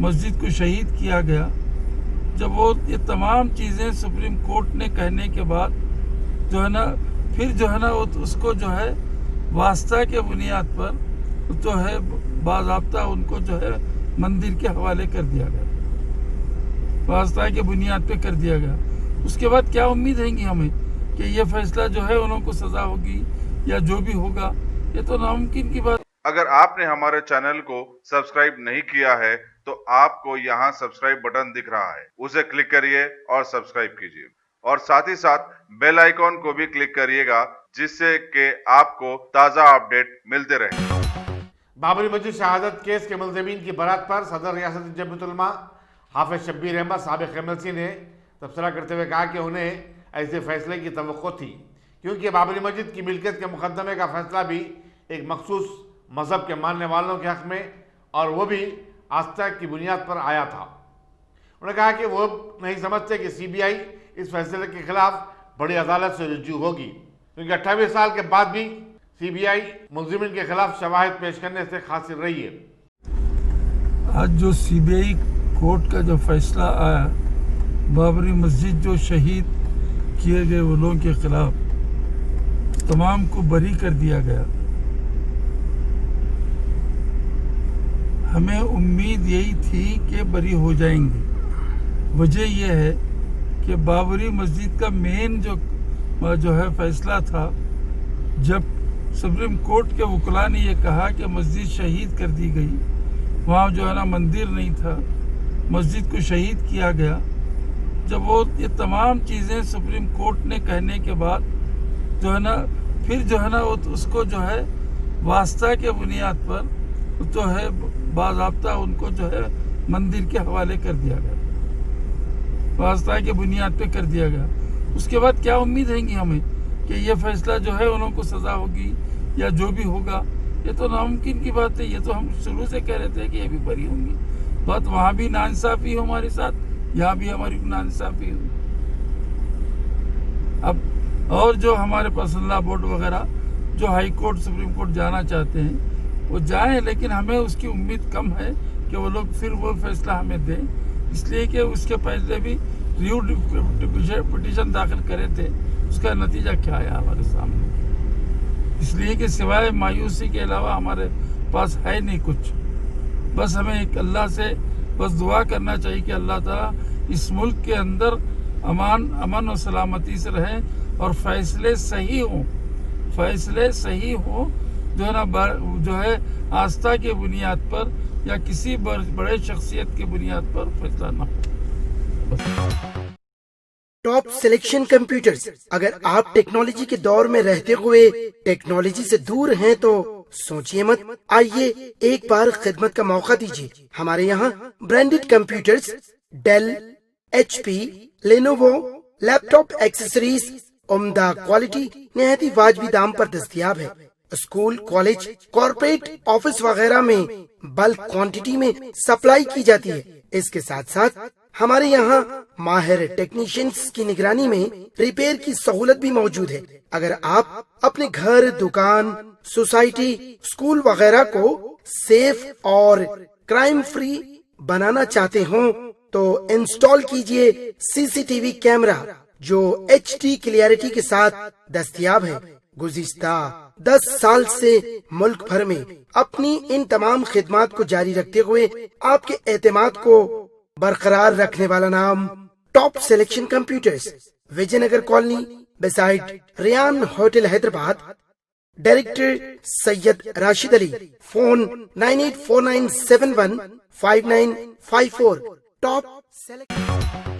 مسجد کو شہید کیا گیا، جب وہ یہ تمام چیزیں سپریم کورٹ نے کہنے کے بعد جو ہے نا پھر جو ہے نا اس کو جو ہے واسطہ کے بنیاد پر جو ہے باضابطہ ان کو جو ہے مندر کے حوالے کر دیا گیا، واسطہ کے بنیاد پہ کر دیا گیا۔ اس کے بعد کیا امید رہیں گی ہمیں کہ یہ فیصلہ جو ہے انہوں کو سزا ہوگی یا جو بھی ہوگا، یہ تو ناممکن کی بات۔ اگر آپ نے ہمارے چینل کو سبسکرائب نہیں کیا ہے تو آپ کو یہاں سبسکرائب بٹن دکھ رہا ہے، اسے کلک کریے اور سبسکرائب کیجیے، اور ساتھ ہی ساتھ بیل آئیکن کو بھی کلک کریے گا، جس سے کہ آپ کو تازہ اپڈیٹ ملتے رہیں۔ بابری مسجد شہادت کیس کے ملزمین کی برات پر صدر ریاست جمعیت العلماء حافظ شبیر احمد سابق MLC نے تبصرہ کرتے ہوئے کہا کہ انہیں ایسے فیصلے کی توقع تھی، کیونکہ بابری مسجد کی ملکیت کے مقدمے کا فیصلہ بھی ایک مخصوص مذہب کے ماننے والوں کے حق میں اور وہ بھی آستھا کی بنیاد پر آیا تھا۔ انہوں نے کہا کہ وہ نہیں سمجھتے کہ CBI اس فیصلے کے خلاف بڑی عدالت سے رجوع ہوگی، کیونکہ 28 سال کے بعد بھی CBI ملزمین کے خلاف شواہد پیش کرنے سے قاصر رہی ہے۔ آج جو CBI کورٹ کا جو فیصلہ آیا، بابری مسجد جو شہید کیے گئے وہ لوگوں کے خلاف تمام کو بری کر دیا گیا، ہمیں امید یہی تھی کہ بری ہو جائیں گے۔ وجہ یہ ہے کہ بابری مسجد کا مین جو ہے فیصلہ تھا، جب سپریم کورٹ کے وکلاء نے یہ کہا کہ مسجد شہید کر دی گئی، وہاں جو ہے نا مندر نہیں تھا، مسجد کو شہید کیا گیا، جب وہ یہ تمام چیزیں سپریم کورٹ نے کہنے کے بعد جو ہے نا پھر جو ہے نا اس کو جو ہے واسطہ کے بنیاد پر جو ہے باضابطہ ان کو جو ہے مندر کے حوالے کر دیا گیا، واسطہ کے بنیاد پہ کر دیا گیا۔ اس کے بعد کیا امید رہیں گی ہمیں کہ یہ فیصلہ جو ہے انہوں کو سزا ہوگی یا جو بھی ہوگا، یہ تو ناممکن کی بات ہے۔ یہ تو ہم شروع سے کہہ رہے تھے کہ یہ بھی بری ہوں گی، بات وہاں بھی ناانصافی ہو ہمارے ساتھ، یہاں بھی ہماری ناانصافی ہوئی۔ اب اور جو ہمارے پسندہ بورڈ وغیرہ جو ہائی کورٹ سپریم کورٹ جانا چاہتے ہیں وہ جائیں، لیکن ہمیں اس کی امید کم ہے کہ وہ لوگ پھر وہ فیصلہ ہمیں دیں، اس لیے کہ اس کے پہلے بھی ریویو پٹیشن داخل کرے تھے، اس کا نتیجہ کیا آیا ہمارے سامنے۔ اس لیے کہ سوائے مایوسی کے علاوہ ہمارے پاس ہے نہیں کچھ، بس ہمیں ایک اللہ سے بس دعا کرنا چاہیے کہ اللہ تعالیٰ اس ملک کے اندر امن و سلامتی سے رہیں اور فیصلے صحیح ہوں جو ہے نا جو ہے آستھا کی بنیاد پر یا کسی بڑے شخصیت کی بنیاد پر فیصلہ نہ ہو۔ ٹاپ سلیکشن کمپیوٹرز، اگر آپ ٹیکنالوجی کے دور میں رہتے ہوئے ٹیکنالوجی سے دور ہیں تو سوچئے مت، آئیے ایک بار خدمت کا موقع دیجیے۔ ہمارے یہاں branded computers, Dell, HP، Lenovo, laptop accessories عمدہ کوالٹی نہایت واجبی دام پر دستیاب ہے۔ اسکول، کالج، کارپوریٹ آفس وغیرہ میں بلک کوانٹٹی میں سپلائی کی جاتی ہے۔ اس کے ساتھ ساتھ ہمارے یہاں ماہر ٹیکنیشینز کی نگرانی میں ریپیئر کی سہولت بھی موجود ہے۔ اگر آپ اپنے گھر، دکان، سوسائٹی، اسکول وغیرہ کو سیف اور کرائم فری بنانا چاہتے ہوں تو انسٹال کیجئے CCTV کیمرہ جو HD کلیئرٹی کے ساتھ دستیاب ہے۔ گزشتہ 10 سال سے ملک بھر میں اپنی ان تمام خدمات کو جاری رکھتے ہوئے آپ کے اعتماد کو برقرار رکھنے والا نام top selection computers, Vijay Nagar colony beside Ryan hotel Hyderabad, director Syed Rashid Ali, phone 9849715954۔ Top selection